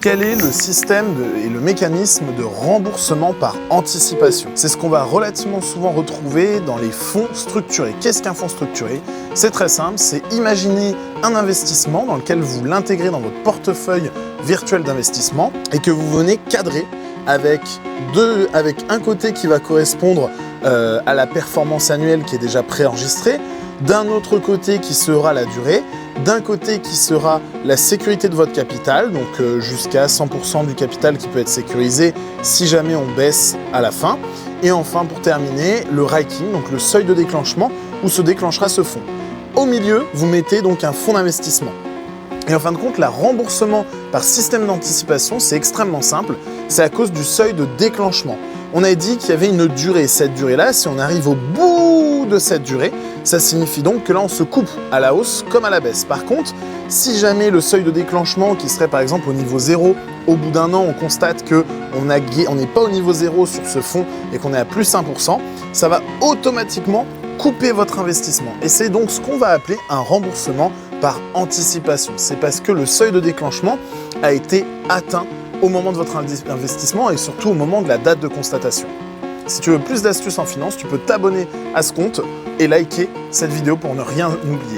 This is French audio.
Quel est le système et le mécanisme de remboursement par anticipation? C'est ce qu'on va relativement souvent retrouver dans les fonds structurés. Qu'est-ce qu'un fonds structuré? C'est très simple, c'est imaginer un investissement dans lequel vous l'intégrez dans votre portefeuille virtuel d'investissement et que vous venez cadrer avec un côté qui va correspondre à la performance annuelle qui est déjà préenregistrée, d'un autre côté qui sera la durée, d'un côté qui sera la sécurité de votre capital, donc jusqu'à 100% du capital qui peut être sécurisé si jamais on baisse à la fin. Et enfin, pour terminer, le ranking, donc le seuil de déclenchement où se déclenchera ce fonds. Au milieu, vous mettez donc un fonds d'investissement. Et en fin de compte, le remboursement par système d'anticipation, c'est extrêmement simple. C'est à cause du seuil de déclenchement. On a dit qu'il y avait une durée. Cette durée-là, si on arrive au bout de cette durée, ça signifie donc que là, on se coupe à la hausse comme à la baisse. Par contre, si jamais le seuil de déclenchement, qui serait par exemple au niveau 0, au bout d'un an, on constate qu'on n'est pas au niveau 0 sur ce fonds et qu'on est à plus 1%, ça va automatiquement couper votre investissement. Et c'est donc ce qu'on va appeler un remboursement par anticipation. C'est parce que le seuil de déclenchement a été atteint au moment de votre investissement et surtout au moment de la date de constatation. Si tu veux plus d'astuces en finance, tu peux t'abonner à ce compte et liker cette vidéo pour ne rien oublier.